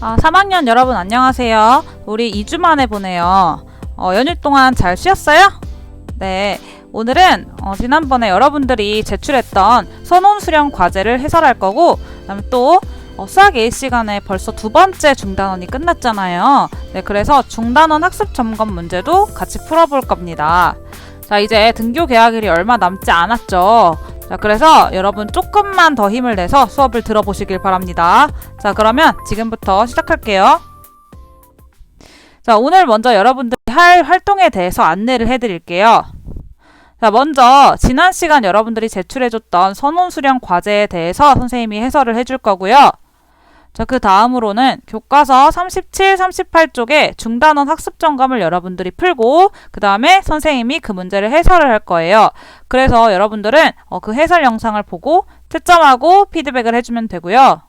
3학년 여러분 안녕하세요. 우리 2주 만에 보네요. 연휴 동안 잘 쉬었어요? 네, 오늘은 지난번에 여러분들이 제출했던 선원 수련 과제를 해설할 거고, 그다음에 또 수학 A 시간에 벌써 두 번째 중단원이 끝났잖아요. 네, 그래서 중단원 학습 점검 문제도 같이 풀어볼 겁니다. 자, 이제 등교 개학일이 얼마 남지 않았죠. 자, 그래서 여러분 조금만 더 힘을 내서 수업을 들어보시길 바랍니다. 자, 그러면 지금부터 시작할게요. 자, 오늘 먼저 여러분들이 할 활동에 대해서 안내를 해드릴게요. 자, 먼저 지난 시간 여러분들이 제출해줬던 선원 수련 과제에 대해서 선생님이 해설을 해줄 거고요. 자, 그 다음으로는 교과서 37, 38쪽에 중단원 학습 점검을 여러분들이 풀고 그 다음에 선생님이 그 문제를 해설을 할 거예요. 그래서 여러분들은 그 해설 영상을 보고 채점하고 피드백을 해주면 되고요.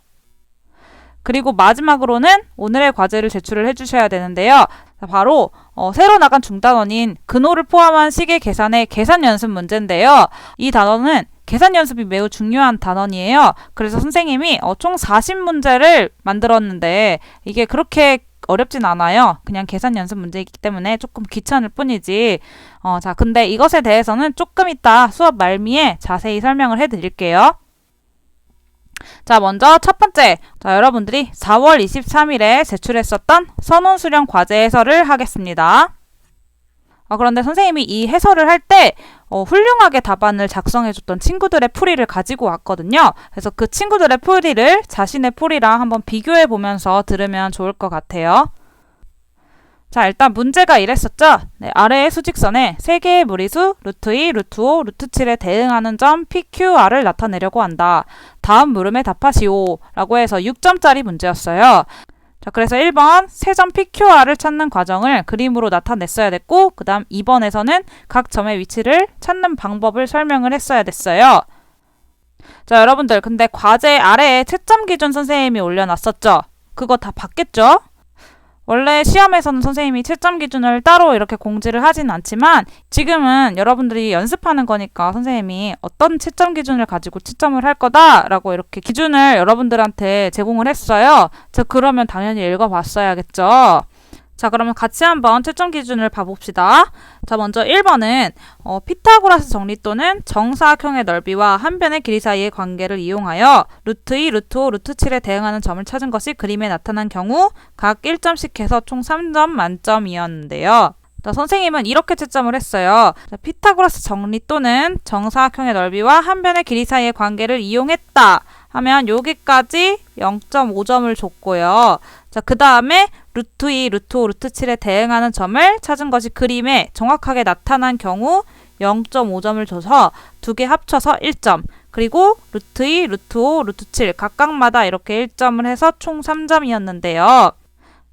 그리고 마지막으로는 오늘의 과제를 제출을 해주셔야 되는데요. 자, 바로 새로 나간 중단원인 근호를 포함한 시계 계산의 계산 연습 문제인데요. 이 단원은 계산 연습이 매우 중요한 단원이에요. 그래서 선생님이 총 40문제를 만들었는데 이게 그렇게 어렵진 않아요. 그냥 계산 연습 문제이기 때문에 조금 귀찮을 뿐이지. 자, 근데 이것에 대해서는 조금 이따 수업 말미에 자세히 설명을 해드릴게요. 자, 먼저 첫 번째, 자, 여러분들이 4월 23일에 제출했었던 선원 수련 과제 해설을 하겠습니다. 그런데 선생님이 이 해설을 할 때 훌륭하게 답안을 작성해줬던 친구들의 풀이를 가지고 왔거든요. 그래서 그 친구들의 풀이를 자신의 풀이랑 한번 비교해보면서 들으면 좋을 것 같아요. 자, 일단 문제가 이랬었죠. 네, 아래의 수직선에 3개의 무리수 루트 2, 루트 5, 루트 7에 대응하는 점 PQR을 나타내려고 한다. 다음 물음에 답하시오 라고 해서 6점짜리 문제였어요. 자, 그래서 1번 세점 PQR을 찾는 과정을 그림으로 나타냈어야 됐고, 그 다음 2번에서는 각 점의 위치를 찾는 방법을 설명을 했어야 됐어요. 자, 여러분들 근데 과제 아래에 채점 기준 선생님이 올려놨었죠? 그거 다 봤겠죠? 원래 시험에서는 선생님이 채점 기준을 따로 이렇게 공지를 하진 않지만 지금은 여러분들이 연습하는 거니까 선생님이 어떤 채점 기준을 가지고 채점을 할 거다라고 이렇게 기준을 여러분들한테 제공을 했어요. 자, 그러면 당연히 읽어봤어야겠죠. 자, 그러면 같이 한번 채점 기준을 봐봅시다. 자, 먼저 1번은 피타고라스 정리 또는 정사각형의 넓이와 한 변의 길이 사이의 관계를 이용하여 루트 2, 루트 5, 루트 7에 대응하는 점을 찾은 것이 그림에 나타난 경우 각 1점씩 해서 총 3점 만점이었는데요. 자, 선생님은 이렇게 채점을 했어요. 자, 피타고라스 정리 또는 정사각형의 넓이와 한 변의 길이 사이의 관계를 이용했다 하면 여기까지 0.5점을 줬고요. 자, 그 다음에 루트 2, 루트 5, 루트 7에 대응하는 점을 찾은 것이 그림에 정확하게 나타난 경우 0.5점을 줘서 두 개 합쳐서 1점. 그리고 루트 2, 루트 5, 루트 7 각각마다 이렇게 1점을 해서 총 3점이었는데요.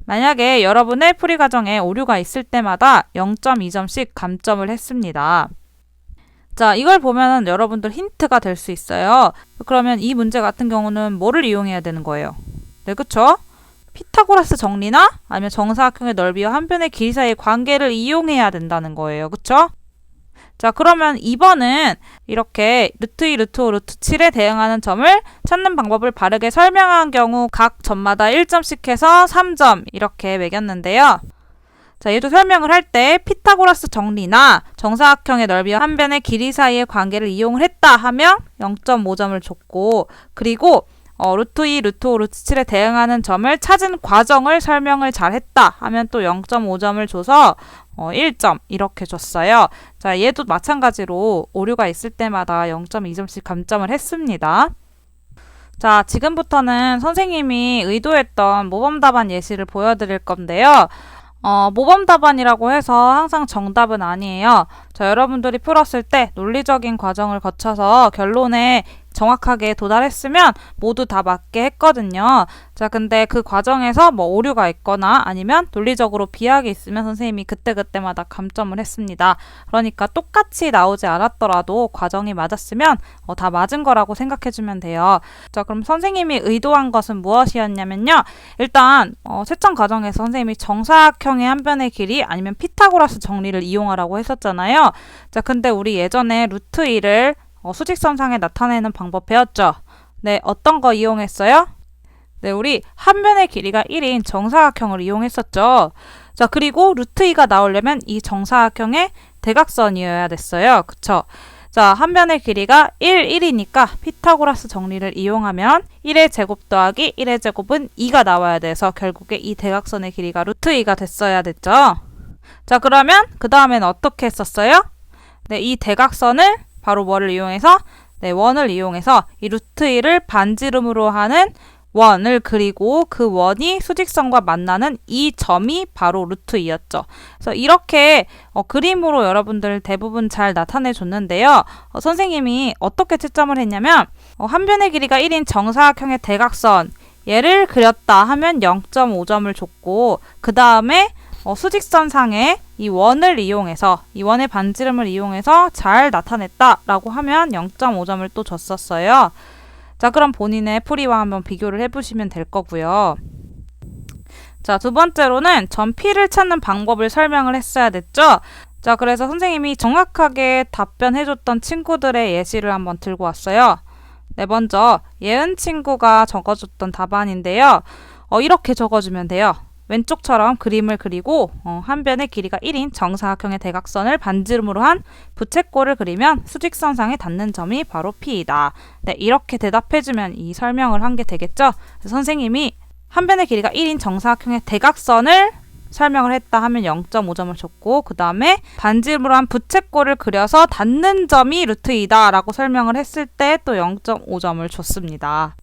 만약에 여러분의 풀이 과정에 오류가 있을 때마다 0.2점씩 감점을 했습니다. 자, 이걸 보면 여러분들 힌트가 될 수 있어요. 그러면 이 문제 같은 경우는 뭐를 이용해야 되는 거예요? 네, 그쵸? 피타고라스 정리나 아니면 정사각형의 넓이와 한 변의 길이 사이의 관계를 이용해야 된다는 거예요. 그쵸? 자, 그러면 2번은 이렇게 루트 2, 루트 5, 루트 7에 대응하는 점을 찾는 방법을 바르게 설명한 경우 각 점마다 1점씩 해서 3점 이렇게 매겼는데요. 자, 얘도 설명을 할 때 피타고라스 정리나 정사각형의 넓이와 한 변의 길이 사이의 관계를 이용을 했다 하면 0.5점을 줬고, 그리고 루트 2, 루트 5, 루트 7에 대응하는 점을 찾은 과정을 설명을 잘 했다 하면 또 0.5점을 줘서 1점 이렇게 줬어요. 자, 얘도 마찬가지로 오류가 있을 때마다 0.2점씩 감점을 했습니다. 자, 지금부터는 선생님이 의도했던 모범 답안 예시를 보여드릴 건데요. 모범 답안이라고 해서 항상 정답은 아니에요. 자, 여러분들이 풀었을 때 논리적인 과정을 거쳐서 결론에 정확하게 도달했으면 모두 다 맞게 했거든요. 자, 근데 그 과정에서 뭐 오류가 있거나 아니면 논리적으로 비약이 있으면 선생님이 그때그때마다 감점을 했습니다. 그러니까 똑같이 나오지 않았더라도 과정이 맞았으면 다 맞은 거라고 생각해주면 돼요. 자, 그럼 선생님이 의도한 것은 무엇이었냐면요. 일단 채점 과정에서 선생님이 정사각형의 한 변의 길이 아니면 피타고라스 정리를 이용하라고 했었잖아요. 자, 근데 우리 예전에 루트 2를 수직선상에 나타내는 방법 배웠죠? 네, 어떤 거 이용했어요? 네, 우리 한 변의 길이가 1인 정사각형을 이용했었죠. 자, 그리고 루트 2가 나오려면 이 정사각형의 대각선이어야 됐어요. 그쵸? 자, 한 변의 길이가 1이니까 피타고라스 정리를 이용하면 1의 제곱 더하기 1의 제곱은 2가 나와야 돼서 결국에 이 대각선의 길이가 루트 2가 됐어야 됐죠. 자, 그러면 그 다음엔 어떻게 했었어요? 네, 이 대각선을 바로 뭐를 이용해서? 네, 원을 이용해서 이 루트 2를 반지름으로 하는 원을 그리고 그 원이 수직선과 만나는 이 점이 바로 루트 2였죠. 그래서 이렇게 그림으로 여러분들 대부분 잘 나타내 줬는데요. 선생님이 어떻게 채점을 했냐면 한 변의 길이가 1인 정사각형의 대각선 얘를 그렸다 하면 0.5점을 줬고 그 다음에 수직선상에 이 원을 이용해서 이 원의 반지름을 이용해서 잘 나타냈다라고 하면 0.5점을 또 줬었어요. 자, 그럼 본인의 풀이와 한번 비교를 해보시면 될 거고요. 자, 두 번째로는 점 P를 찾는 방법을 설명을 했어야 됐죠? 자, 그래서 선생님이 정확하게 답변해줬던 친구들의 예시를 한번 들고 왔어요. 네, 먼저 예은 친구가 적어줬던 답안인데요. 이렇게 적어주면 돼요. 왼쪽처럼 그림을 그리고 한 변의 길이가 1인 정사각형의 대각선을 반지름으로 한 부채꼴을 그리면 수직선상에 닿는 점이 바로 P이다. 네, 이렇게 대답해주면 이 설명을 한 게 되겠죠? 선생님이 한 변의 길이가 1인 정사각형의 대각선을 설명을 했다 하면 0.5점을 줬고 그 다음에 반지름으로 한 부채꼴을 그려서 닿는 점이 루트 2다 라고 설명을 했을 때 또 0.5점을 줬습니다.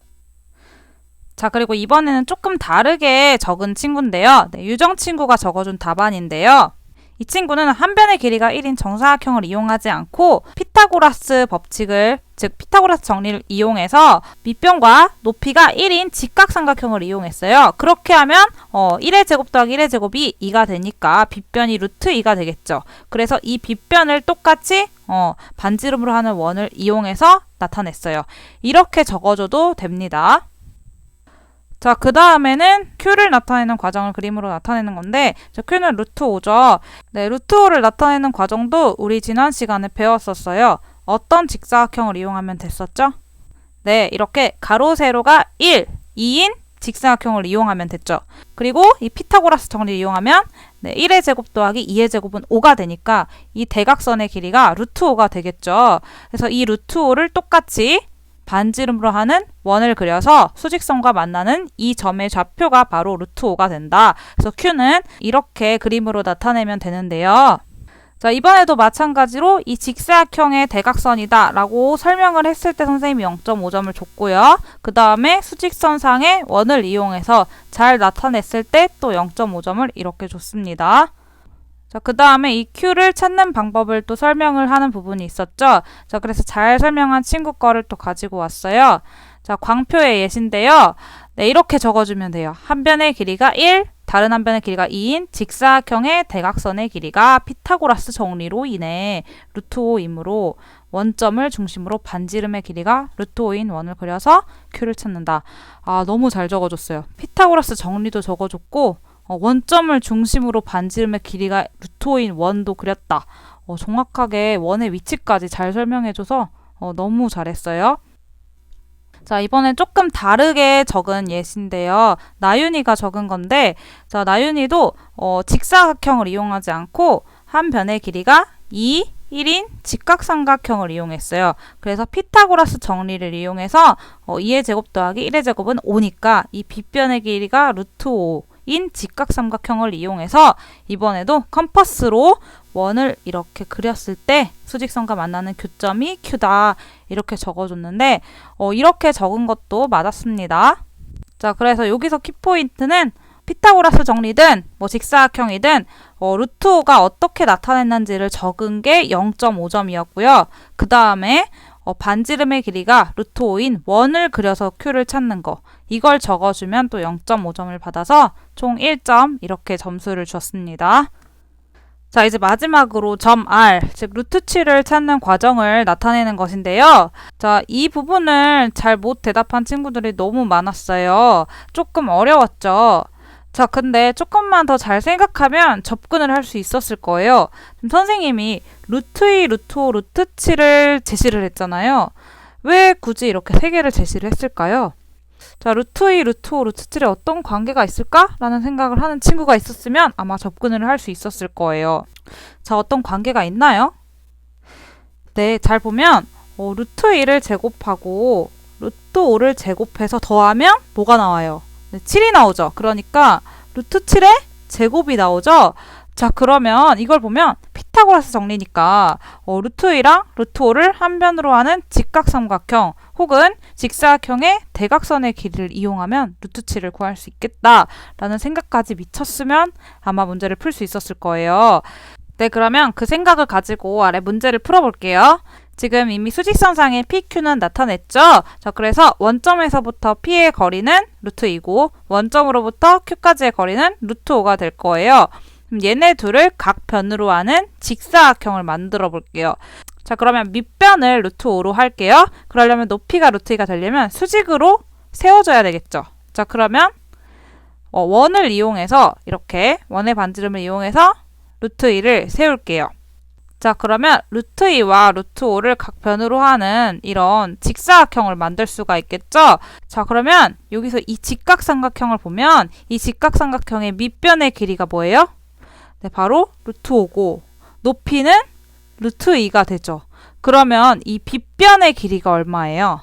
자, 그리고 이번에는 조금 다르게 적은 친구인데요. 네, 유정 친구가 적어준 답안인데요. 이 친구는 한 변의 길이가 1인 정사각형을 이용하지 않고 피타고라스 법칙을, 즉 피타고라스 정리를 이용해서 밑변과 높이가 1인 직각삼각형을 이용했어요. 그렇게 하면 1의 제곱 더하기 1의 제곱이 2가 되니까 빗변이 루트 2가 되겠죠. 그래서 이 빗변을 똑같이 반지름으로 하는 원을 이용해서 나타냈어요. 이렇게 적어줘도 됩니다. 자, 그 다음에는 Q를 나타내는 과정을 그림으로 나타내는 건데 Q는 루트 5죠. 네, 루트 5를 나타내는 과정도 우리 지난 시간에 배웠었어요. 어떤 직사각형을 이용하면 됐었죠? 네, 이렇게 가로 세로가 1, 2인 직사각형을 이용하면 됐죠. 그리고 이 피타고라스 정리를 이용하면 1의 제곱 더하기 2의 제곱은 5가 되니까 이 대각선의 길이가 루트 5가 되겠죠. 그래서 이 루트 5를 똑같이 반지름으로 하는 원을 그려서 수직선과 만나는 이 점의 좌표가 바로 루트 5가 된다. 그래서 Q는 이렇게 그림으로 나타내면 되는데요. 자, 이번에도 마찬가지로 이 직사각형의 대각선이다 라고 설명을 했을 때 선생님이 0.5점을 줬고요. 그 다음에 수직선상의 원을 이용해서 잘 나타냈을 때 또 0.5점을 이렇게 줬습니다. 자, 그 다음에 이 Q를 찾는 방법을 또 설명을 하는 부분이 있었죠. 자, 그래서 잘 설명한 친구 거를 또 가지고 왔어요. 자, 광표의 예시인데요. 네, 이렇게 적어주면 돼요. 한 변의 길이가 1, 다른 한 변의 길이가 2인 직사각형의 대각선의 길이가 피타고라스 정리로 인해 루트 5이므로 원점을 중심으로 반지름의 길이가 루트 5인 원을 그려서 Q를 찾는다. 아, 너무 잘 적어줬어요. 피타고라스 정리도 적어줬고 원점을 중심으로 반지름의 길이가 루트 5인 원도 그렸다. 정확하게 원의 위치까지 잘 설명해줘서 너무 잘했어요. 자, 이번엔 조금 다르게 적은 예시인데요. 나윤이가 적은 건데, 자, 나윤이도 직사각형을 이용하지 않고 한 변의 길이가 2, 1인 직각삼각형을 이용했어요. 그래서 피타고라스 정리를 이용해서 2의 제곱 더하기 1의 제곱은 5니까 이 빗변의 길이가 루트 5인 직각삼각형을 이용해서 이번에도 컴퍼스로 원을 이렇게 그렸을 때 수직선과 만나는 교점이 Q다 이렇게 적어줬는데 이렇게 적은 것도 맞았습니다. 자, 그래서 여기서 키포인트는 피타고라스 정리든 뭐 직사각형이든 루트 5가 어떻게 나타냈는지를 적은 게 0.5점이었고요. 그 다음에 반지름의 길이가 루트 5인 원을 그려서 Q를 찾는 거 이걸 적어주면 또 0.5점을 받아서 총 1점 이렇게 점수를 줬습니다. 자, 이제 마지막으로 점 R, 즉 루트 7을 찾는 과정을 나타내는 것인데요. 자, 이 부분을 잘 못 대답한 친구들이 너무 많았어요. 조금 어려웠죠. 자, 근데 조금만 더 잘 생각하면 접근을 할 수 있었을 거예요. 지금 선생님이 루트 2, 루트 5, 루트 7을 제시를 했잖아요. 왜 굳이 이렇게 세 개를 제시를 했을까요? 자, 루트 2, 루트 5, 루트 7에 어떤 관계가 있을까? 라는 생각을 하는 친구가 있었으면 아마 접근을 할 수 있었을 거예요. 자, 어떤 관계가 있나요? 네, 잘 보면 루트 2를 제곱하고 루트 5를 제곱해서 더하면 뭐가 나와요? 네, 7이 나오죠. 그러니까 루트 7의 제곱이 나오죠. 자, 그러면 이걸 보면 피타고라스 정리니까 루트 2랑 루트 5를 한 변으로 하는 직각삼각형 혹은 직사각형의 대각선의 길이를 이용하면 루트 7을 구할 수 있겠다라는 생각까지 미쳤으면 아마 문제를 풀 수 있었을 거예요. 네, 그러면 그 생각을 가지고 아래 문제를 풀어볼게요. 지금 이미 수직선상의 PQ는 나타냈죠? 자, 그래서 원점에서부터 P의 거리는 루트 2고 원점으로부터 Q까지의 거리는 루트 5가 될 거예요. 그럼 얘네 둘을 각 변으로 하는 직사각형을 만들어 볼게요. 자, 그러면 밑변을 루트 5로 할게요. 그러려면 높이가 루트 2가 되려면 수직으로 세워줘야 되겠죠. 자, 그러면 원을 이용해서 이렇게 원의 반지름을 이용해서 루트 2를 세울게요. 자, 그러면 루트 2와 루트 5를 각 변으로 하는 이런 직사각형을 만들 수가 있겠죠? 자, 그러면 여기서 이 직각삼각형을 보면 이 직각삼각형의 밑변의 길이가 뭐예요? 네, 바로 루트 5고 높이는 루트 2가 되죠. 그러면 이 빗변의 길이가 얼마예요?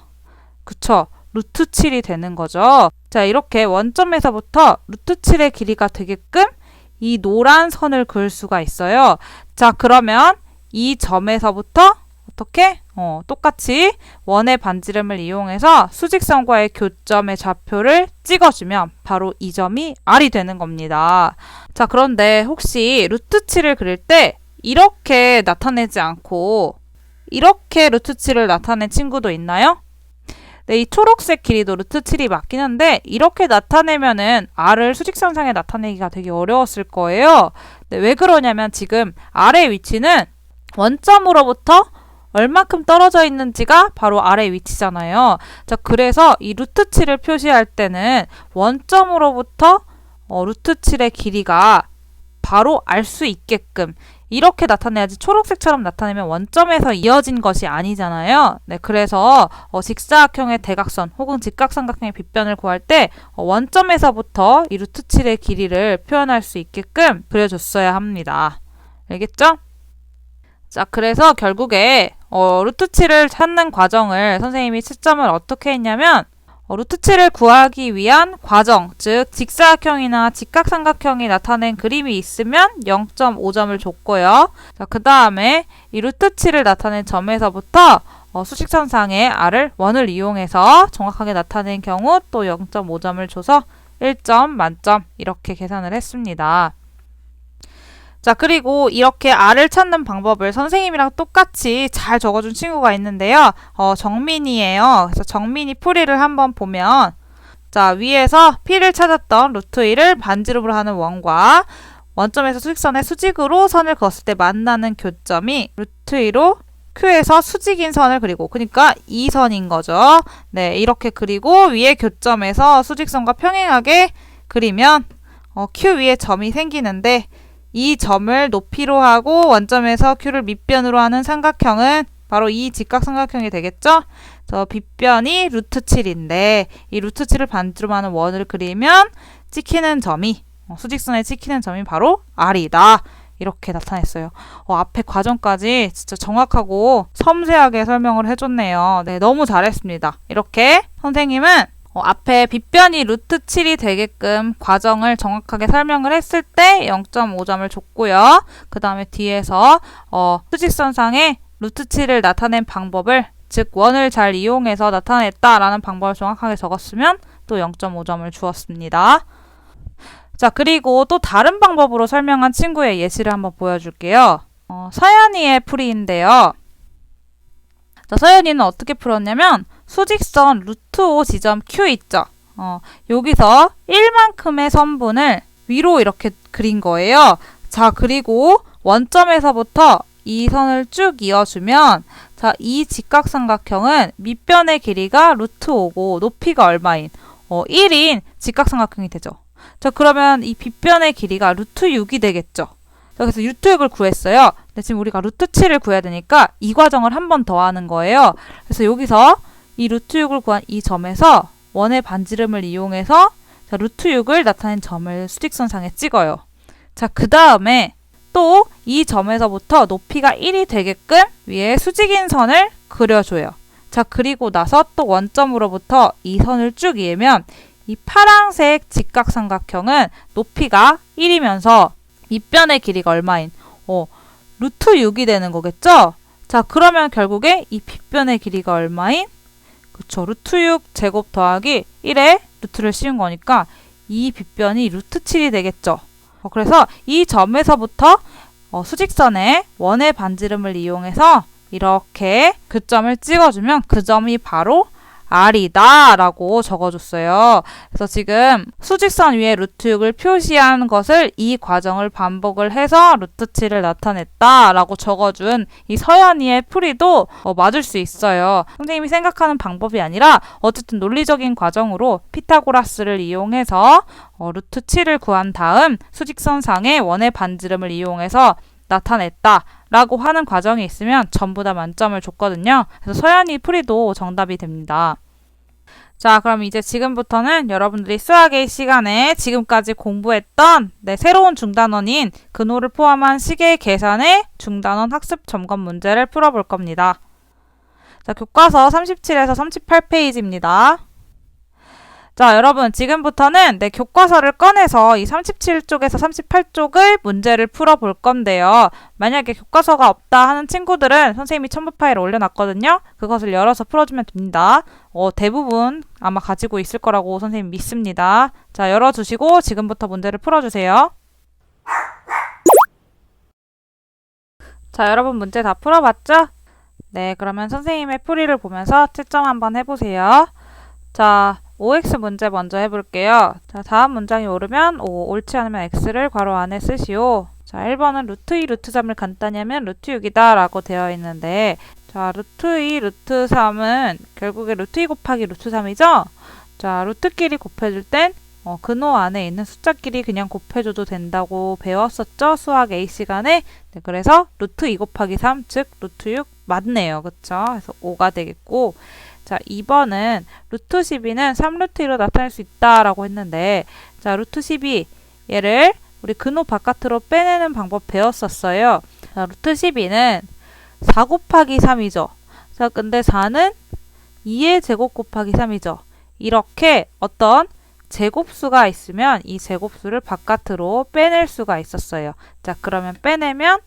그쵸? 루트 7이 되는 거죠. 자, 이렇게 원점에서부터 루트 7의 길이가 되게끔 이 노란 선을 그을 수가 있어요. 자, 그러면 이 점에서부터 어떻게? 똑같이 원의 반지름을 이용해서 수직선과의 교점의 좌표를 찍어주면 바로 이 점이 R이 되는 겁니다. 자, 그런데 혹시 루트 7을 그릴 때 이렇게 나타내지 않고 이렇게 루트 7을 나타낸 친구도 있나요? 네, 이 초록색 길이도 루트 7이 맞긴 한데 이렇게 나타내면은 R을 수직선상에 나타내기가 되게 어려웠을 거예요. 네, 왜 그러냐면 지금 R의 위치는 원점으로부터 얼마큼 떨어져 있는지가 바로 R의 위치잖아요. 자, 그래서 이 루트 7을 표시할 때는 원점으로부터 루트 7의 길이가 바로 알 수 있게끔 이렇게 나타내야지 초록색처럼 나타내면 원점에서 이어진 것이 아니잖아요. 네, 그래서 직사각형의 대각선 혹은 직각삼각형의 빗변을 구할 때 원점에서부터 이 루트 7의 길이를 표현할 수 있게끔 그려줬어야 합니다. 알겠죠? 자, 그래서 결국에 루트 7을 찾는 과정을 선생님이 채점을 어떻게 했냐면 루트 7을 구하기 위한 과정, 즉 직사각형이나 직각삼각형이 나타낸 그림이 있으면 0.5점을 줬고요. 자, 그 다음에 이 루트 7을 나타낸 점에서부터 수직선상의 R을 원을 이용해서 정확하게 나타낸 경우 또 0.5점을 줘서 1점 만점 이렇게 계산을 했습니다. 자, 그리고 이렇게 R을 찾는 방법을 선생님이랑 똑같이 잘 적어준 친구가 있는데요. 정민이에요. 그래서 정민이 풀이를 한번 보면 자, 위에서 P를 찾았던 루트 2를 반지름으로 하는 원과 원점에서 수직선의 수직으로 선을 그었을 때 만나는 교점이 루트 2로 Q에서 수직인 선을 그리고 그러니까 이 선인 거죠. 네, 이렇게 그리고 위에 교점에서 수직선과 평행하게 그리면 Q 위에 점이 생기는데 이 점을 높이로 하고 원점에서 Q를 밑변으로 하는 삼각형은 바로 이 직각삼각형이 되겠죠? 저 빗변이 루트 7인데 이 루트 7을 반지름 하는 원을 그리면 찍히는 점이 수직선에 찍히는 점이 바로 R이다. 이렇게 나타냈어요. 앞에 과정까지 진짜 정확하고 섬세하게 설명을 해줬네요. 네, 너무 잘했습니다. 이렇게 선생님은 앞에 빗변이 루트 7이 되게끔 과정을 정확하게 설명을 했을 때 0.5점을 줬고요. 그 다음에 뒤에서 수직선상에 루트 7을 나타낸 방법을 즉 원을 잘 이용해서 나타냈다라는 방법을 정확하게 적었으면 또 0.5점을 주었습니다. 자, 그리고 또 다른 방법으로 설명한 친구의 예시를 한번 보여줄게요. 서연이의 풀이인데요. 자, 서연이는 어떻게 풀었냐면 수직선 루트 5 지점 Q 있죠? 여기서 1만큼의 선분을 위로 이렇게 그린 거예요. 자, 그리고 원점에서부터 이 선을 쭉 이어주면 자, 이 직각삼각형은 밑변의 길이가 루트 5고 높이가 얼마인 1인 직각삼각형이 되죠. 자, 그러면 이 빗변의 길이가 루트 6이 되겠죠. 자, 그래서 루트 6을 구했어요. 근데 지금 우리가 루트 7을 구해야 되니까 이 과정을 한 번 더 하는 거예요. 그래서 여기서 이 루트 6을 구한 이 점에서 원의 반지름을 이용해서 자, 루트 6을 나타낸 점을 수직선상에 찍어요. 자, 그 다음에 또 이 점에서부터 높이가 1이 되게끔 위에 수직인 선을 그려줘요. 자, 그리고 나서 또 원점으로부터 이 선을 쭉 이으면 이 파란색 직각삼각형은 높이가 1이면서 밑변의 길이가 얼마인? 루트 6이 되는 거겠죠? 자, 그러면 결국에 이 빗변의 길이가 얼마인? 그쵸, 루트 6 제곱 더하기 1에 루트를 씌운 거니까 이 빗변이 루트 7이 되겠죠. 그래서 이 점에서부터 수직선에 원의 반지름을 이용해서 이렇게 교점을 찍어주면 그 점이 바로 R이다 라고 적어줬어요. 그래서 지금 수직선 위에 루트 6을 표시한 것을 이 과정을 반복을 해서 루트 7을 나타냈다 라고 적어준 이 서연이의 풀이도 맞을 수 있어요. 선생님이 생각하는 방법이 아니라 어쨌든 논리적인 과정으로 피타고라스를 이용해서 루트 7을 구한 다음 수직선상의 원의 반지름을 이용해서 나타냈다 라고 하는 과정이 있으면 전부 다 만점을 줬거든요. 그래서 서연이 풀이도 정답이 됩니다. 자, 그럼 이제 지금부터는 여러분들이 수학의 시간에 지금까지 공부했던 새로운 중단원인 근호를 포함한 시계 계산의 중단원 학습 점검 문제를 풀어볼 겁니다. 자, 교과서 37에서 38페이지입니다. 자, 여러분 지금부터는 교과서를 꺼내서 이 37쪽에서 38쪽을 문제를 풀어볼 건데요. 만약에 교과서가 없다 하는 친구들은 선생님이 첨부 파일을 올려놨거든요. 그것을 열어서 풀어주면 됩니다. 대부분 아마 가지고 있을 거라고 선생님 믿습니다. 자, 열어주시고 지금부터 문제를 풀어주세요. 자, 여러분 문제 다 풀어봤죠? 네, 그러면 선생님의 풀이를 보면서 채점 한번 해보세요. 자, OX 문제 먼저 해볼게요. 자, 다음 문장이 옳으면 O, 옳지 않으면 X를 괄호 안에 쓰시오. 자, 1번은 루트 2, 루트 3을 간단히 하면 루트 6이다 라고 되어 있는데, 자, 루트 2, 루트 3은 결국에 루트 2 곱하기 루트 3이죠? 자, 루트끼리 곱해줄 땐 근호 안에 있는 숫자끼리 그냥 곱해줘도 된다고 배웠었죠? 수학 A 시간에. 네, 그래서 루트 2 곱하기 3, 즉 루트 6 맞네요. 그쵸? 그래서 5가 되겠고, 자, 2번은 루트 12는 3루트 2로 나타낼 수 있다라고 했는데, 자, 루트 12 얘를 우리 근호 바깥으로 빼내는 방법 배웠었어요. 자, 루트 12는 4 곱하기 3이죠. 자, 근데 4는 2의 제곱 곱하기 3이죠. 이렇게 어떤 제곱수가 있으면 이 제곱수를 바깥으로 빼낼 수가 있었어요. 자, 그러면 빼내면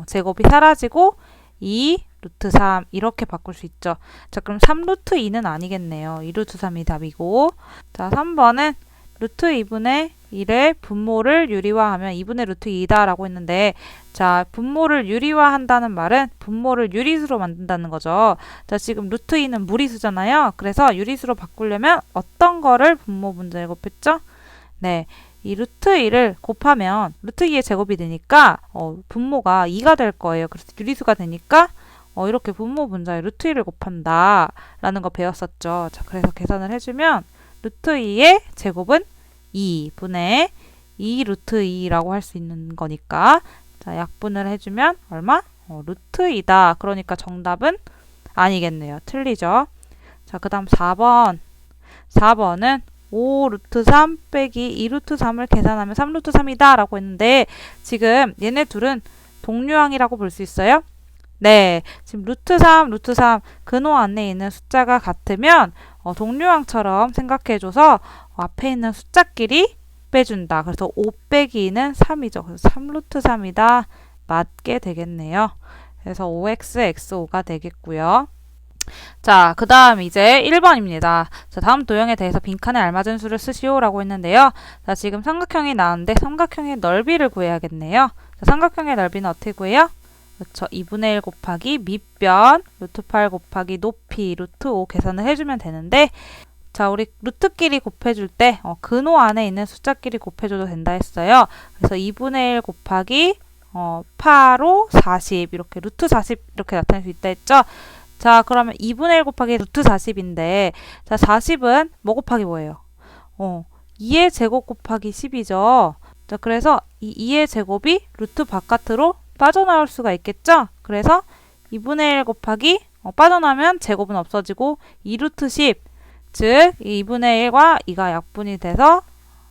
제곱이 사라지고 2 루트 3 이렇게 바꿀 수 있죠. 자, 그럼 3루트 2는 아니겠네요. 2루트 3이 답이고, 자, 3번은 루트 2분의 1의 분모를 유리화하면 2분의 루트 2다 라고 했는데, 자, 분모를 유리화한다는 말은 분모를 유리수로 만든다는 거죠. 자, 지금 루트 2는 무리수잖아요. 그래서 유리수로 바꾸려면 어떤 거를 분모 분자에 곱했죠? 네, 이 루트 2를 곱하면 루트 2의 제곱이 되니까 분모가 2가 될 거예요. 그래서 유리수가 되니까 이렇게 분모 분자에 루트 2를 곱한다 라는 거 배웠었죠. 자, 그래서 계산을 해주면 루트 2의 제곱은 2분의 2 루트 2라고 할 수 있는 거니까, 자, 약분을 해주면 얼마? 루트 2다. 그러니까 정답은 아니겠네요. 틀리죠. 자, 그 다음 4번. 4번은 5 루트 3 빼기 2 루트 3을 계산하면 3 루트 3이다 라고 했는데, 지금 얘네 둘은 동류항이라고 볼 수 있어요? 네, 지금 루트 3, 루트 3 근호 안에 있는 숫자가 같으면 동류항처럼 생각해줘서 앞에 있는 숫자끼리 빼준다. 그래서 5 빼기 2는 3이죠. 그래서 3 루트 3이다. 맞게 되겠네요. 그래서 OX, XO가 되겠고요. 자, 그 다음 이제 1번입니다. 자, 다음 도형에 대해서 빈칸에 알맞은 수를 쓰시오 라고 했는데요. 자, 지금 삼각형이 나왔는데 삼각형의 넓이를 구해야겠네요. 자, 삼각형의 넓이는 어떻게 구해요? 그렇죠. 2분의 1 곱하기 밑변 루트 8 곱하기 높이 루트 5 계산을 해주면 되는데, 자, 우리 루트끼리 곱해줄 때 근호 안에 있는 숫자끼리 곱해줘도 된다 했어요. 그래서 2분의 1 곱하기 8호 40 이렇게 루트 40 이렇게 나타낼 수 있다 했죠. 자, 그러면 2분의 1 곱하기 루트 40인데, 자, 40은 뭐 곱하기 뭐예요? 2의 제곱 곱하기 10이죠. 자, 그래서 이 2의 제곱이 루트 바깥으로 빠져나올 수가 있겠죠? 그래서 2분의 1 곱하기 빠져나오면 제곱은 없어지고 2루트 10. 즉, 이 2분의 1과 2가 약분이 돼서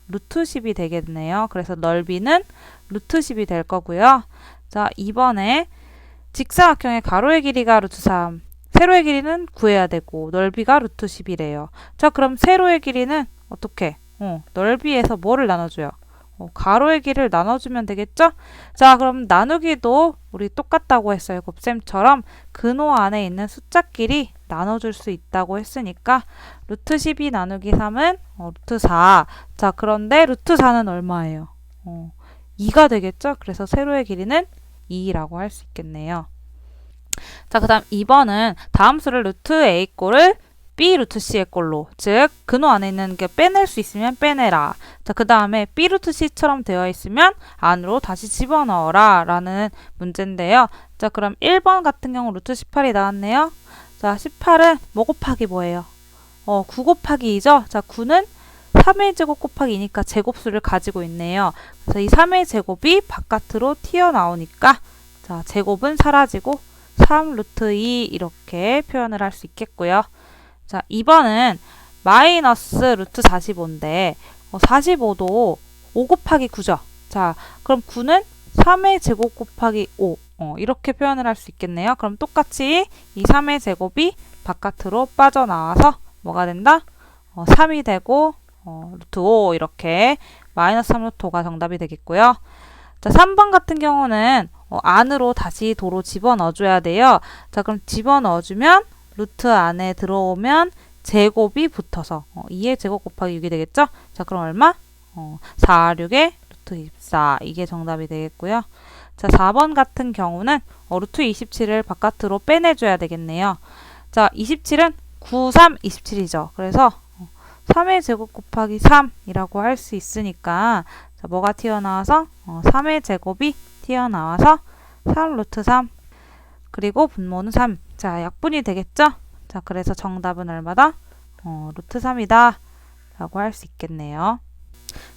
루트 10이 되겠네요. 그래서 넓이는 루트 10이 될 거고요. 자, 2번에 직사각형의 가로의 길이가 루트 3, 세로의 길이는 구해야 되고 넓이가 루트 10이래요. 자, 그럼 세로의 길이는 어떻게? 넓이에서 뭐를 나눠줘요? 가로의 길이를 나눠주면 되겠죠? 자, 그럼 나누기도 우리 똑같다고 했어요. 곱셈처럼 근호 안에 있는 숫자끼리 나눠줄 수 있다고 했으니까 루트 12 나누기 3은 루트 4. 자, 그런데 루트 4는 얼마예요? 2가 되겠죠? 그래서 세로의 길이는 2라고 할 수 있겠네요. 자, 그 다음 2번은 다음 수를 루트 a꼴을 b 루트 c의 꼴로, 즉 근호 안에 있는 게 빼낼 수 있으면 빼내라. 자, 그 다음에 b 루트 c처럼 되어 있으면 안으로 다시 집어넣어라 라는 문제인데요. 자, 그럼 1번 같은 경우 루트 18이 나왔네요. 자, 18은 뭐 곱하기 뭐예요? 9 곱하기 2죠? 자, 9는 3의 제곱 곱하기 2니까 제곱수를 가지고 있네요. 그래서 이 3의 제곱이 바깥으로 튀어나오니까 자, 제곱은 사라지고 3 루트 2 이렇게 표현을 할 수 있겠고요. 자, 2번은 마이너스 루트 45인데 45도 5 곱하기 9죠. 자, 그럼 9는 3의 제곱 곱하기 5 이렇게 표현을 할 수 있겠네요. 그럼 똑같이 이 3의 제곱이 바깥으로 빠져나와서 뭐가 된다? 3이 되고 루트 5 이렇게 마이너스 3 루트 5가 정답이 되겠고요. 자, 3번 같은 경우는 안으로 다시 도로 집어넣어줘야 돼요. 자, 그럼 집어넣어주면 루트 안에 들어오면 제곱이 붙어서 2의 제곱 곱하기 6이 되겠죠? 자, 그럼 얼마? 4, 6의 루트 24 이게 정답이 되겠고요. 자, 4번 같은 경우는 루트 27을 바깥으로 빼내줘야 되겠네요. 자, 27은 9, 3, 27이죠. 그래서 3의 제곱 곱하기 3이라고 할 수 있으니까 자, 뭐가 튀어나와서 3의 제곱이 튀어나와서 3 루트 3 그리고 분모는 3. 자, 약분이 되겠죠? 자, 그래서 정답은 얼마다? 루트 3이다 라고 할 수 있겠네요.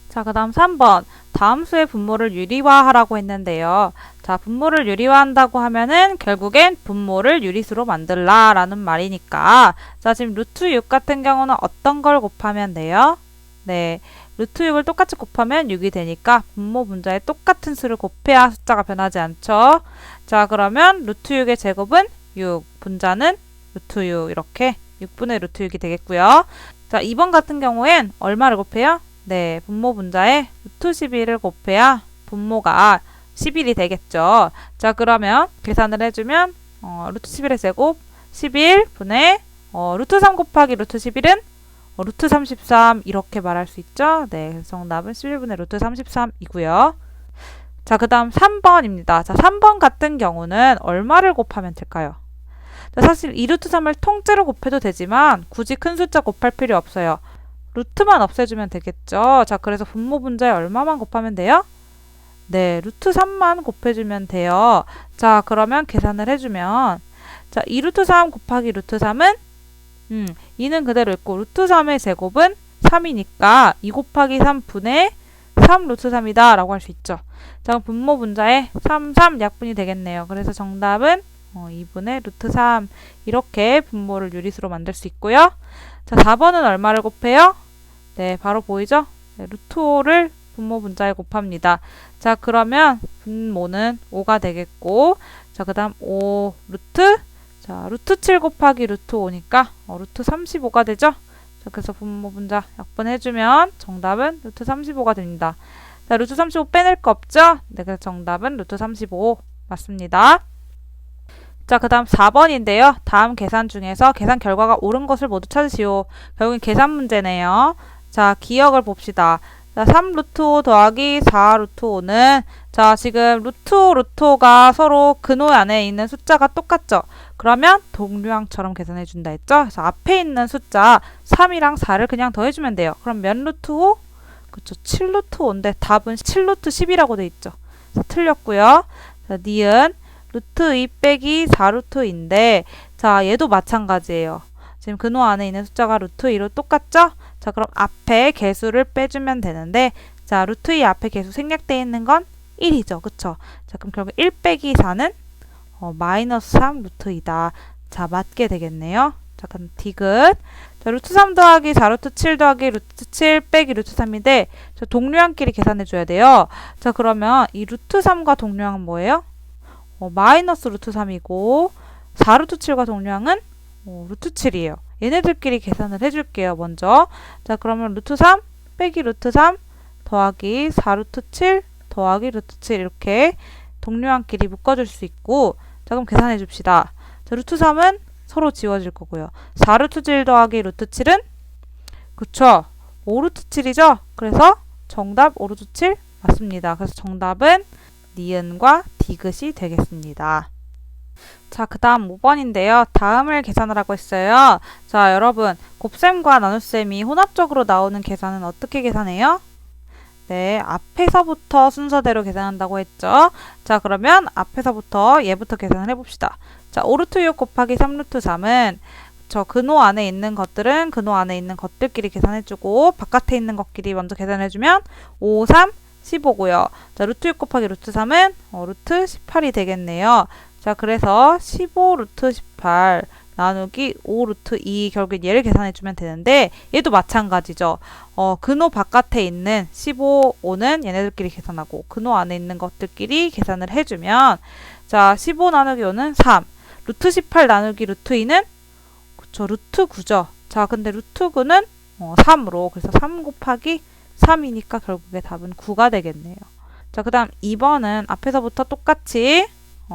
자, 그 다음 3번. 다음 수의 분모를 유리화하라고 했는데요. 자, 분모를 유리화한다고 하면은 결국엔 분모를 유리수로 만들라 라는 말이니까 자, 지금 루트 6 같은 경우는 어떤 걸 곱하면 돼요? 네, 루트 6을 똑같이 곱하면 6이 되니까 분모 분자에 똑같은 수를 곱해야 숫자가 변하지 않죠. 자, 그러면 루트 6의 제곱은 6, 분자는 루트 6 이렇게 6분의 루트 6이 되겠고요. 자, 2번 같은 경우엔 얼마를 곱해요? 네, 분모 분자에 루트 11을 곱해야 분모가 11이 되겠죠. 자, 그러면 계산을 해주면 루트 11의 제곱 11분의 루트 3 곱하기 루트 11은 루트 33 이렇게 말할 수 있죠. 네, 그래서 정답은 11분의 루트 33이고요. 자, 그 다음 3번입니다. 자, 3번 같은 경우는 얼마를 곱하면 될까요? 자, 사실 2루트 3을 통째로 곱해도 되지만 굳이 큰 숫자 곱할 필요 없어요. 루트만 없애주면 되겠죠. 자, 그래서 분모 분자에 얼마만 곱하면 돼요? 네, 루트 3만 곱해주면 돼요. 자, 그러면 계산을 해주면 자, 2루트 3 곱하기 루트 3은 2는 그대로 있고 루트 3의 제곱은 3이니까 2 곱하기 3분의 3 루트 3이다 라고 할 수 있죠. 자, 그럼 분모 분자에 3, 3 약분이 되겠네요. 그래서 정답은 2분의 루트 3 이렇게 분모를 유리수로 만들 수 있고요. 자, 4번은 얼마를 곱해요? 네, 바로 보이죠? 네, 루트 5를 분모 분자에 곱합니다. 자, 그러면 분모는 5가 되겠고 자, 그 다음 5 루트 자, 루트 7 곱하기 루트 5니까 루트 35가 되죠? 자, 그래서 분모 분자 약분해주면 정답은 루트 35가 됩니다. 자, 루트 35 빼낼 거 없죠? 네, 그래서 정답은 루트 35 맞습니다. 자, 그 다음 4번인데요. 다음 계산 중에서 계산 결과가 옳은 것을 모두 찾으시오. 결국엔 계산 문제네요. 자, 기억을 봅시다. 자, 3 루트 5 더하기 4 루트 5는 자, 지금 루트 5, 루트 5가 서로 근호 안에 있는 숫자가 똑같죠? 그러면 동류항처럼 계산해 준다 했죠? 그래서 앞에 있는 숫자 3이랑 4를 그냥 더해주면 돼요. 그럼 몇 루트 5? 그쵸, 7 루트 5인데 답은 7 루트 10이라고 돼 있죠. 그래서 틀렸고요. 자, 니은 루트 2 빼기 4 루트인데 자, 얘도 마찬가지예요. 지금 근호 안에 있는 숫자가 루트 2로 똑같죠? 자, 그럼 앞에 개수를 빼주면 되는데 자, 루트 2 앞에 개수 생략되어 있는 건 1이죠. 그쵸? 자, 그럼 결국 1 빼기 4는 마이너스 3 루트 2다. 자, 맞게 되겠네요. 자, 그럼 디귿. 자, 자, 루트 3 더하기 4루트 7 더하기 루트 7 빼기 루트 3인데 자, 동류항끼리 계산해 줘야 돼요. 자, 그러면 이 루트 3과 동류항은 뭐예요? 마이너스 루트 3이고 4루트 7과 동류항은 루트 7이에요. 얘네들끼리 계산을 해줄게요. 먼저 자, 그러면 루트 3 빼기 루트 3 더하기 4루트 7 더하기 루트 7 이렇게 동류항끼리 묶어줄 수 있고 자, 그럼 계산해 줍시다. 자, 루트 3은 서로 지워질 거고요. 4루트 7 더하기 루트 7은 그쵸? 5루트 7이죠? 그래서 정답 5루트 7 맞습니다. 그래서 정답은 니은과 디귿이 되겠습니다. 자, 그 다음 5번인데요. 다음을 계산하라고 했어요. 자, 여러분 곱셈과 나눗셈이 혼합적으로 나오는 계산은 어떻게 계산해요? 네, 앞에서부터 순서대로 계산한다고 했죠. 자, 그러면 앞에서부터 얘부터 계산을 해봅시다. 자, 5루트 6 곱하기 3루트 3은 저 근호 안에 있는 것들은 근호 안에 있는 것들끼리 계산해주고 바깥에 있는 것끼리 먼저 계산해주면 5, 3, 15고요. 자, 루트 6 곱하기 루트 3은 루트 18이 되겠네요. 자, 그래서 15 루트 18 나누기 5 루트 2 결국 얘를 계산해주면 되는데 얘도 마찬가지죠. 근호 바깥에 있는 15, 5는 얘네들끼리 계산하고 근호 안에 있는 것들끼리 계산을 해주면 자, 15 나누기 5는 3 루트 18 나누기 루트 2는 그쵸, 루트 9죠. 자, 근데 루트 9는 3으로 그래서 3 곱하기 3이니까 결국에 답은 9가 되겠네요. 자, 그 다음 2번은 앞에서부터 똑같이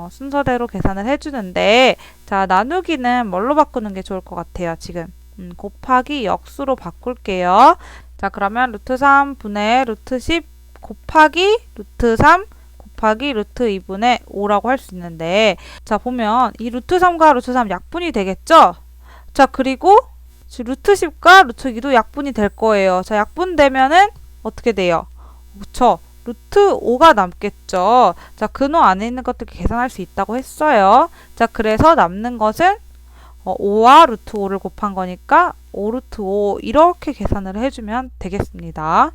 순서대로 계산을 해주는데 자, 나누기는 뭘로 바꾸는 게 좋을 것 같아요. 지금 곱하기 역수로 바꿀게요. 자, 그러면 루트 3 분의 루트 10 곱하기 루트 3 곱하기 루트 2분의 5라고 할 수 있는데 자, 보면 이 루트 3과 루트 3 약분이 되겠죠? 자, 그리고 루트 10과 루트 2도 약분이 될 거예요. 자, 약분되면은 어떻게 돼요? 그쵸? 루트 5가 남겠죠. 자, 근호 안에 있는 것들 계산할 수 있다고 했어요. 자, 그래서 남는 것은 5와 루트 5를 곱한 거니까 5 루트 5 이렇게 계산을 해주면 되겠습니다.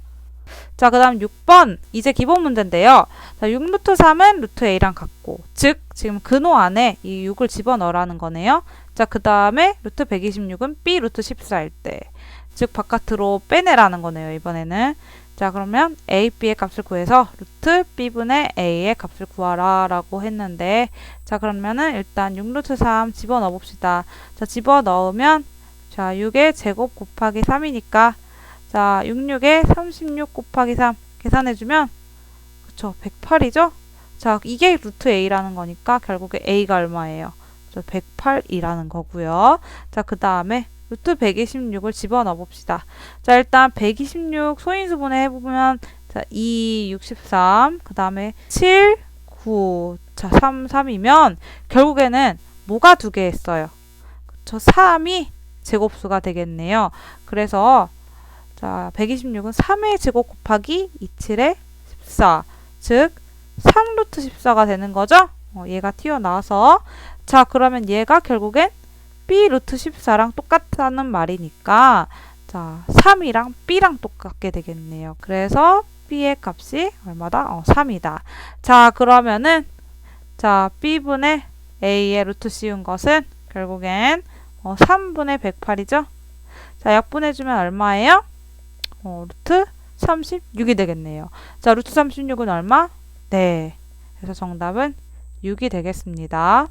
자, 그 다음 6번 이제 기본 문제인데요. 자, 6 루트 3은 루트 a랑 같고 즉 지금 근호 안에 이 6을 집어넣으라는 거네요. 자, 그 다음에 루트 126은 b 루트 14일 때 즉 바깥으로 빼내라는 거네요. 이번에는 자, 그러면 a, b의 값을 구해서 루트 b분의 a의 값을 구하라 라고 했는데 자, 그러면은 일단 6 루트 3 집어넣어 봅시다. 자, 집어넣으면 자, 6의 제곱 곱하기 3이니까 자, 66에 36 곱하기 3 계산해주면 그쵸, 108이죠? 자, 이게 루트 a라는 거니까 결국에 a가 얼마예요? 108이라는 거고요. 자, 그 다음에 루트 126을 집어넣어 봅시다. 자, 일단 126 소인수분해 해보면 자, 2, 63, 그 다음에 7, 9, 자, 3, 3이면 결국에는 뭐가 두 개 했어요? 그쵸, 3이 제곱수가 되겠네요. 그래서 자, 126은 3의 제곱 곱하기 27의 14, 즉 3루트 14가 되는 거죠? 얘가 튀어나와서 자, 그러면 얘가 결국엔 b 루트 14랑 똑같다는 말이니까 자, 3이랑 b랑 똑같게 되겠네요. 그래서 b의 값이 얼마다? 3이다. 자, 그러면은 자, b분의 a의 루트 씌운 것은 결국엔 3분의 108이죠. 자, 약분해주면 얼마예요? 루트 36이 되겠네요. 자, 루트 36은 얼마? 네. 그래서 정답은 6이 되겠습니다.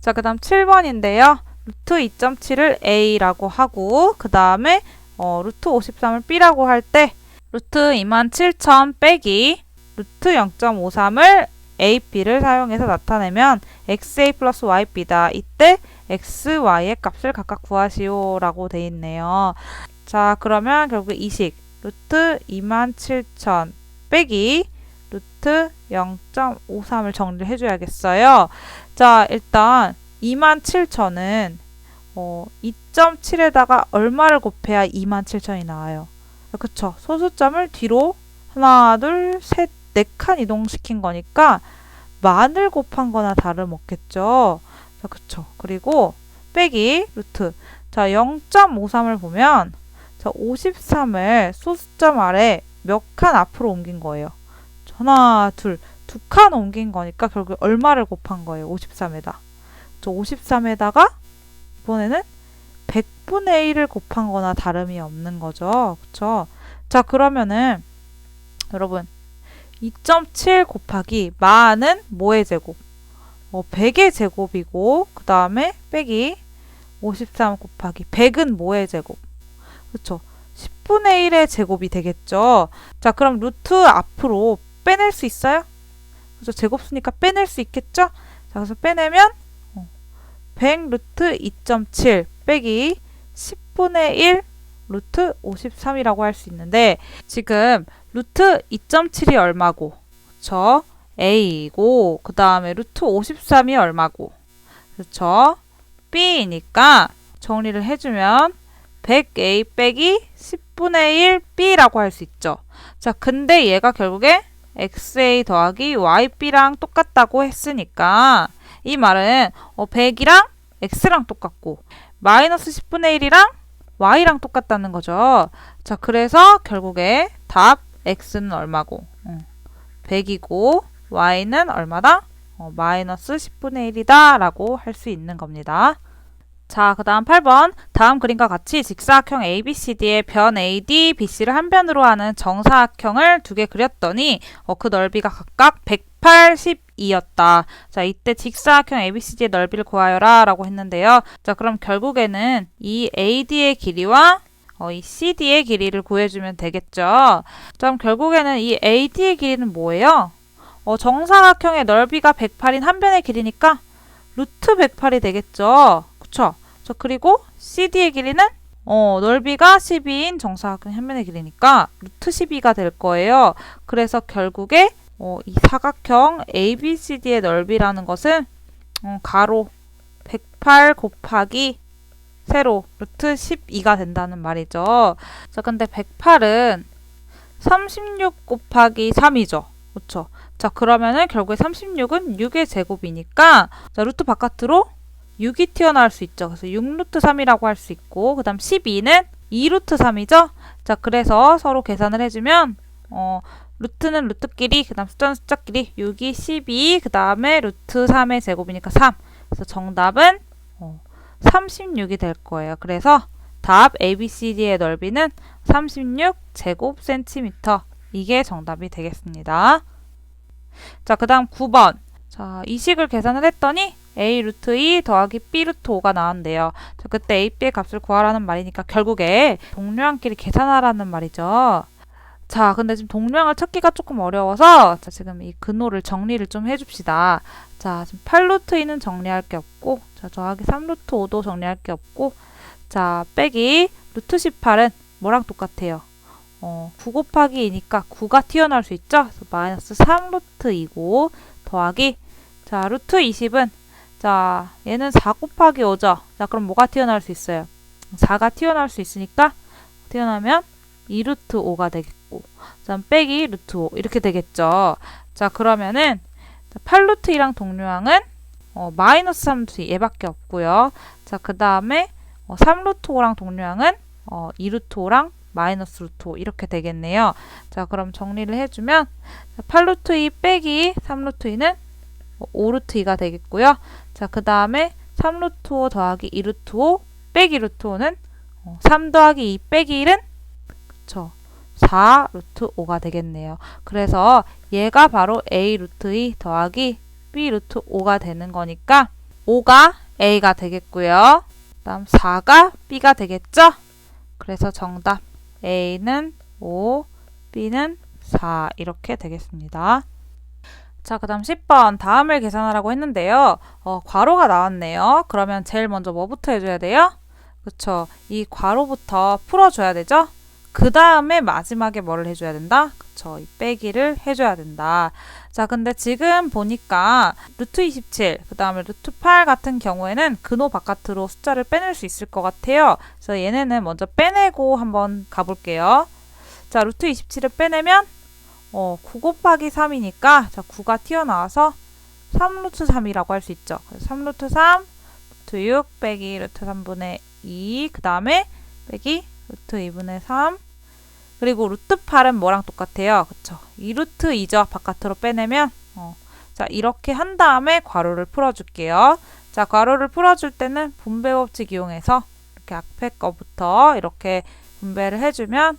자, 그 다음 7번인데요. 루트 2.7을 a라고 하고 그 다음에 루트 53을 b라고 할 때 루트 27,000 빼기 루트 0.53을 a, b를 사용해서 나타내면 xa 플러스 yb다. 이때 x, y의 값을 각각 구하시오 라고 돼 있네요. 자, 그러면 결국 이 식 루트 27,000 빼기 루트 0.53을 정리를 해줘야겠어요. 자, 일단 27,000은 2.7에다가 얼마를 곱해야 27,000이 나와요? 그쵸? 소수점을 뒤로 하나, 둘, 셋, 4칸 이동시킨 거니까 만을 곱한 거나 다름없겠죠? 자, 그쵸? 그리고 빼기 루트 자, 0.53을 보면 자, 53을 소수점 아래 몇 칸 앞으로 옮긴 거예요? 하나, 둘, 2칸 옮긴 거니까 결국 얼마를 곱한 거예요? 53에다. 저 53에다가 이번에는 100분의 1을 곱한 거나 다름이 없는 거죠. 그쵸? 자, 그러면은 여러분 2.7 곱하기 마는 뭐의 제곱? 100의 제곱이고 그 다음에 빼기 53 곱하기 100은 뭐의 제곱? 그쵸? 10분의 1의 제곱이 되겠죠. 자, 그럼 루트 앞으로 빼낼 수 있어요? 그죠? 제곱수니까 빼낼 수 있겠죠? 자, 그래서 빼내면 100 루트 2.7 빼기 10분의 1 루트 53이라고 할 수 있는데 지금 루트 2.7이 얼마고? 그쵸? A이고 그 다음에 루트 53이 얼마고? 그쵸? B니까 정리를 해주면 100A 빼기 10분의 1 B라고 할 수 있죠. 자, 근데 얘가 결국에 XA 더하기 YB랑 똑같다고 했으니까 이 말은 100이랑 X랑 똑같고 마이너스 10분의 1이랑 Y랑 똑같다는 거죠. 자, 그래서 결국에 답 X는 얼마고? 100이고 Y는 얼마다? 마이너스 10분의 1이다 라고 할 수 있는 겁니다. 자, 그 다음 8번. 다음 그림과 같이 직사각형 ABCD의 변 AD, BC를 한 변으로 하는 정사각형을 두 개 그렸더니 그 넓이가 각각 182였다. 자, 이때 직사각형 ABCD의 넓이를 구하여라 라고 했는데요. 자, 그럼 결국에는 이 AD의 길이와 이 CD의 길이를 구해주면 되겠죠. 자, 그럼 결국에는 이 AD의 길이는 뭐예요? 정사각형의 넓이가 108인 한 변의 길이니까 루트 108이 되겠죠. 그쵸? 자, 그리고 CD의 길이는 넓이가 12인 정사각형 한 변의 길이니까 루트 12가 될 거예요. 그래서 결국에 이 사각형 ABCD의 넓이라는 것은 가로 108 곱하기 세로 루트 12가 된다는 말이죠. 자, 근데 108은 36 곱하기 3이죠. 그쵸? 자, 그러면은 결국에 36은 6의 제곱이니까 자, 루트 바깥으로 6이 튀어나올 수 있죠. 그래서 6루트 3이라고 할 수 있고 그 다음 12는 2루트 3이죠. 자, 그래서 서로 계산을 해주면 루트는 루트끼리 그 다음 숫자는 숫자끼리 6이 12 그 다음에 루트 3의 제곱이니까 3. 그래서 정답은 36이 될 거예요. 그래서 답 ABCD의 넓이는 36 제곱센티미터. 이게 정답이 되겠습니다. 자, 그 다음 9번. 자, 이 식을 계산을 했더니 A 루트 2 더하기 B 루트 5가 나왔는데요. 자, 그때 A, B의 값을 구하라는 말이니까 결국에 동류항끼리 계산하라는 말이죠. 자, 근데 지금 동류항을 찾기가 조금 어려워서 자, 지금 이 근호를 정리를 좀 해줍시다. 자, 지금 8 루트 2는 정리할 게 없고 자, 더하기 3 루트 5도 정리할 게 없고 자, 빼기 루트 18은 뭐랑 똑같아요? 9 곱하기 2니까 9가 튀어나올 수 있죠? 그래서 마이너스 3 루트 2고 더하기 자, 루트 20은 자, 얘는 4 곱하기 5죠? 자, 그럼 뭐가 튀어나올 수 있어요? 4가 튀어나올 수 있으니까 튀어나오면 2 루트 5가 되겠고 자, 빼기 루트 5 이렇게 되겠죠? 자, 그러면은 8 루트 2랑 동류항은 마이너스 3 루트 2 얘밖에 없고요. 자, 그 다음에 3 루트 5랑 동류항은 2 루트 5랑 마이너스 루트 5 이렇게 되겠네요. 자, 그럼 정리를 해주면 8 루트 2 빼기 3 루트 2는 5 루트 2가 되겠고요. 자, 그 다음에 3 루트 5 더하기 2 루트 5 빼기 루트 5는 3 더하기 2 빼기 1은 그쵸? 4 루트 5가 되겠네요. 그래서 얘가 바로 A 루트 2 더하기 B 루트 5가 되는 거니까 5가 A가 되겠고요. 그 다음 4가 B가 되겠죠? 그래서 정답 A는 5, B는 4 이렇게 되겠습니다. 자, 그 다음 10번 다음을 계산하라고 했는데요. 괄호가 나왔네요. 그러면 제일 먼저 뭐부터 해줘야 돼요? 그쵸? 이 괄호부터 풀어줘야 되죠? 그 다음에 마지막에 뭐를 해줘야 된다? 그쵸? 이 빼기를 해줘야 된다. 자, 근데 지금 보니까 루트 27, 그 다음에 루트 8 같은 경우에는 근호 바깥으로 숫자를 빼낼 수 있을 것 같아요. 그래서 얘네는 먼저 빼내고 한번 가볼게요. 자, 루트 27을 빼내면 9 곱하기 3이니까 자, 9가 튀어나와서 3 루트 3이라고 할 수 있죠. 그래서 3 루트 3, 루트 6 빼기 루트 3분의 2, 그 다음에 빼기 루트 2분의 3, 그리고 루트 8은 뭐랑 똑같아요? 그쵸? 2루트 2죠. 바깥으로 빼내면 자, 이렇게 한 다음에 괄호를 풀어줄게요. 자, 괄호를 풀어줄 때는 분배 법칙 이용해서 이렇게 앞에 거부터 이렇게 분배를 해주면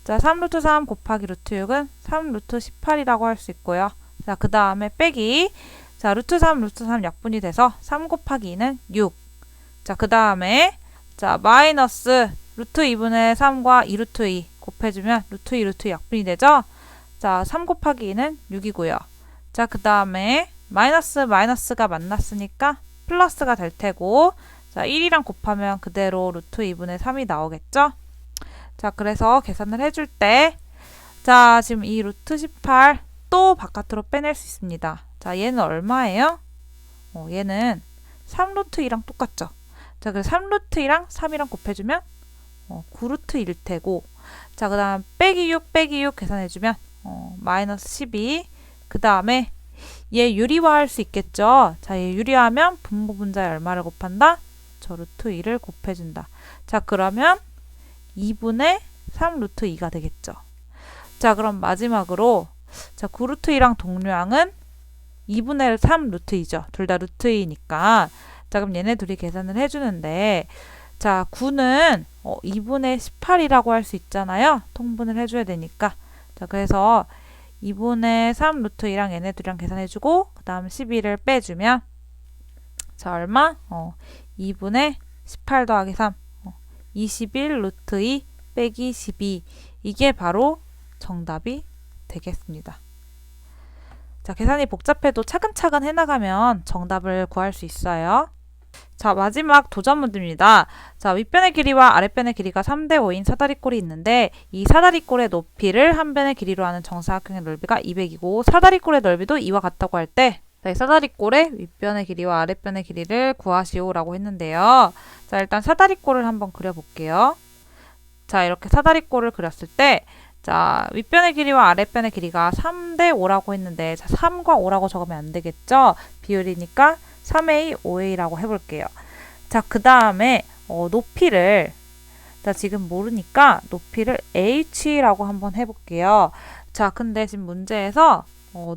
자, 3루트 3 곱하기 루트 6은 3루트 18이라고 할 수 있고요. 자, 그 다음에 빼기. 자, 루트 3, 루트 3 약분이 돼서 3 곱하기 2는 6. 자, 그 다음에 자, 마이너스 루트 2분의 3과 2루트 2 곱해주면 루트 2, 루트 2 약분이 되죠? 자, 3 곱하기 2는 6이고요. 자, 그 다음에 마이너스가 만났으니까 플러스가 될 테고 자, 1이랑 곱하면 그대로 루트 2분의 3이 나오겠죠? 자, 그래서 계산을 해줄 때 자, 지금 이 루트 18 또 바깥으로 빼낼 수 있습니다. 자, 얘는 얼마예요? 얘는 3루트 2랑 똑같죠? 자, 그래서 3루트 2랑 3이랑 곱해주면 9루트 1일 테고 자, 그 다음 빼기 6 계산해주면 마이너스 12 그 다음에 얘 유리화할 수 있겠죠? 자, 얘 유리화하면 분모 분자에 얼마를 곱한다? 저 루트 2를 곱해준다. 자, 그러면 2분의 3 루트 2가 되겠죠. 자, 그럼 마지막으로 자, 9루트 2랑 동류항은 2분의 3 루트 2죠. 둘 다 루트 2니까 자, 그럼 얘네 둘이 계산을 해주는데 자, 9는 2분의 18이라고 할 수 있잖아요. 통분을 해줘야 되니까 자, 그래서 2분의 3 루트 2랑 얘네 둘이랑 계산해주고 그 다음 12를 빼주면 자, 얼마? 2분의 18 더하기 3 21 루트 2 빼기 12 이게 바로 정답이 되겠습니다. 자, 계산이 복잡해도 차근차근 해나가면 정답을 구할 수 있어요. 자, 마지막 도전 문제입니다. 자, 윗변의 길이와 아랫변의 길이가 3대 5인 사다리꼴이 있는데 이 사다리꼴의 높이를 한 변의 길이로 하는 정사각형의 넓이가 200이고 사다리꼴의 넓이도 이와 같다고 할 때 이 사다리꼴의 윗변의 길이와 아랫변의 길이를 구하시오라고 했는데요. 자, 일단 사다리꼴을 한번 그려볼게요. 자, 이렇게 사다리꼴을 그렸을 때 자, 윗변의 길이와 아랫변의 길이가 3대 5라고 했는데 자, 3과 5라고 적으면 안 되겠죠? 비율이니까 3A, 5A라고 해볼게요. 자, 그 다음에 높이를 자, 지금 모르니까 높이를 H라고 한번 해볼게요. 자, 근데 지금 문제에서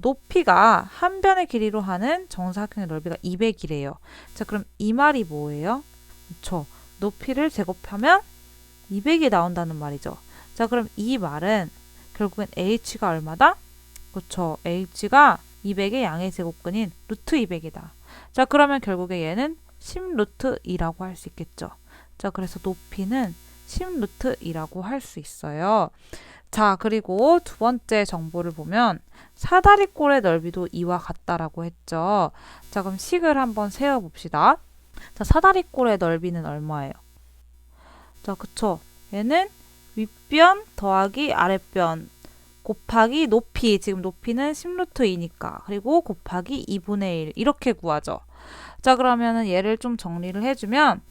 높이가 한 변의 길이로 하는 정사각형의 넓이가 200이래요. 자, 그럼 이 말이 뭐예요? 그렇죠. 높이를 제곱하면 200이 나온다는 말이죠. 자, 그럼 이 말은 결국엔 H가 얼마다? 그렇죠. H가 200의 양의 제곱근인 루트 200이다. 자, 그러면 결국에 얘는 10루트 2라고 할 수 있겠죠. 자, 그래서 높이는 10루트 2라고 할 수 있어요. 자, 그리고 두 번째 정보를 보면 사다리꼴의 넓이도 이와 같다라고 했죠. 자, 그럼 식을 한번 세워봅시다. 자, 사다리꼴의 넓이는 얼마예요? 자, 그쵸. 얘는 윗변 더하기 아랫변 곱하기 높이, 지금 높이는 10루트 2니까 그리고 곱하기 2분의 1 이렇게 구하죠. 자, 그러면은 얘를 좀 정리를 해주면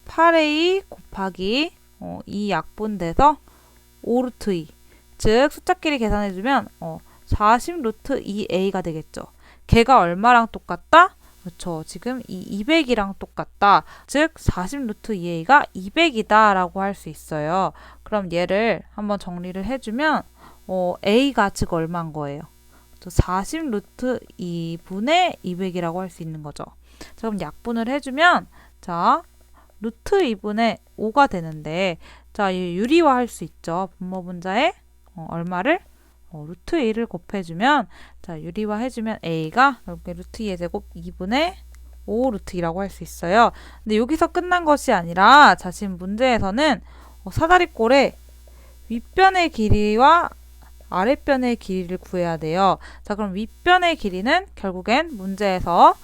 8a 곱하기 2 약분돼서 5루트 2 즉 숫자끼리 계산해주면 40루트 2a가 되겠죠. 걔가 얼마랑 똑같다? 그렇죠. 지금 이 200이랑 똑같다. 즉 40루트 2a가 200이다 라고 할 수 있어요. 그럼 얘를 한번 정리를 해주면 a가 즉 얼마인 거예요? 40루트 2분의 200이라고 할 수 있는 거죠. 자, 그럼 약분을 해주면 자 루트 2분의 5가 되는데 자, 유리화 할 수 있죠. 분모 분자에 얼마를? 루트 2를 곱해주면 자, 유리화 해주면 a가 이렇게 루트 2의 제곱 2분의 5 루트 2라고 할 수 있어요. 근데 여기서 끝난 것이 아니라 자, 지금 문제에서는 사다리꼴의 윗변의 길이와 아랫변의 길이를 구해야 돼요. 자, 그럼 윗변의 길이는 결국엔 문제에서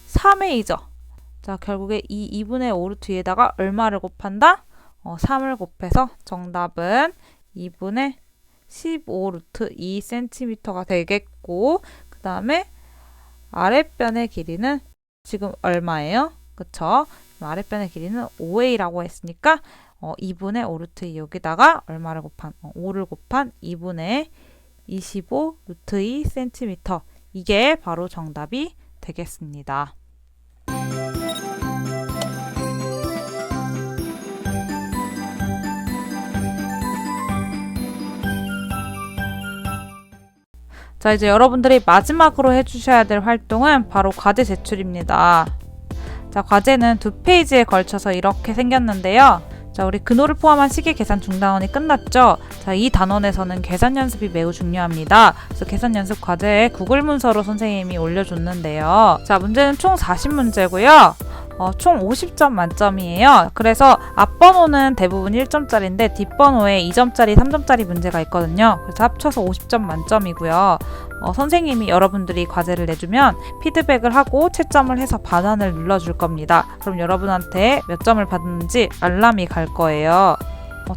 3a죠. 자, 결국에 이 2분의 5 루트 2에다가 얼마를 곱한다? 3을 곱해서 정답은 2분의 15 루트 2cm가 되겠고 그 다음에 아랫변의 길이는 지금 얼마예요? 그쵸? 아랫변의 길이는 5a라고 했으니까 2분의 5 루트 2 여기다가 얼마를 곱한 5를 곱한 2분의 25 루트 2cm 이게 바로 정답이 되겠습니다. 자, 이제 여러분들이 마지막으로 해주셔야 될 활동은 바로 과제 제출입니다. 자, 과제는 2페이지에 걸쳐서 이렇게 생겼는데요. 자, 우리 근호를 포함한 시계 계산 중단원이 끝났죠? 자, 이 단원에서는 계산 연습이 매우 중요합니다. 그래서 계산 연습 과제에 구글 문서로 선생님이 올려줬는데요. 자, 문제는 총 40문제고요. 총 50점 만점이에요. 그래서 앞번호는 대부분 1점짜리인데 뒷번호에 2점짜리, 3점짜리 문제가 있거든요. 그래서 합쳐서 50점 만점이고요. 선생님이 여러분들이 과제를 내주면 피드백을 하고 채점을 해서 반환을 눌러줄 겁니다. 그럼 여러분한테 몇 점을 받았는지 알람이 갈 거예요.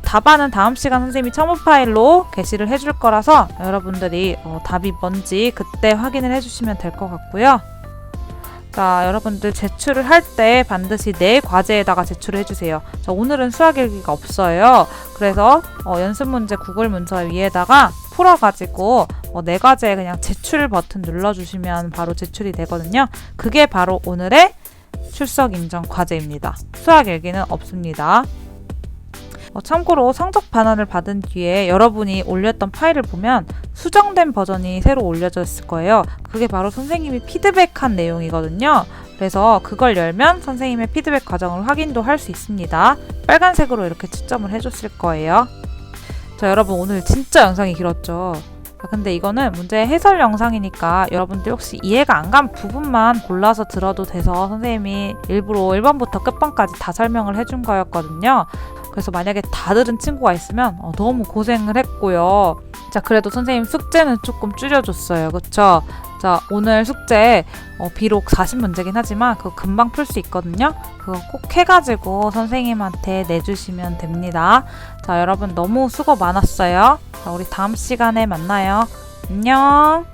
답안은 다음 시간 선생님이 첨부 파일로 게시를 해줄 거라서 여러분들이 답이 뭔지 그때 확인을 해주시면 될 것 같고요. 자, 여러분들 제출을 할 때 반드시 내 과제에다가 제출을 해주세요. 자, 오늘은 수학 일기가 없어요. 그래서 연습 문제 구글 문서 위에다가 풀어가지고 내 과제에 그냥 제출 버튼 눌러주시면 바로 제출이 되거든요. 그게 바로 오늘의 출석 인정 과제입니다. 수학 일기는 없습니다. 참고로 성적 반환을 받은 뒤에 여러분이 올렸던 파일을 보면 수정된 버전이 새로 올려져 있을 거예요. 그게 바로 선생님이 피드백한 내용이거든요. 그래서 그걸 열면 선생님의 피드백 과정을 확인도 할 수 있습니다. 빨간색으로 이렇게 채점을 해줬을 거예요. 자, 여러분 오늘 진짜 영상이 길었죠? 근데 이거는 문제 해설 영상이니까 여러분들 혹시 이해가 안 간 부분만 골라서 들어도 돼서 선생님이 일부러 1번부터 끝번까지 다 설명을 해준 거였거든요. 그래서 만약에 다 들은 친구가 있으면 너무 고생을 했고요. 자, 그래도 선생님 숙제는 조금 줄여줬어요. 그쵸? 자, 오늘 숙제 비록 40문제긴 하지만 그거 금방 풀 수 있거든요. 그거 꼭 해가지고 선생님한테 내주시면 됩니다. 자, 여러분 너무 수고 많았어요. 자, 우리 다음 시간에 만나요. 안녕.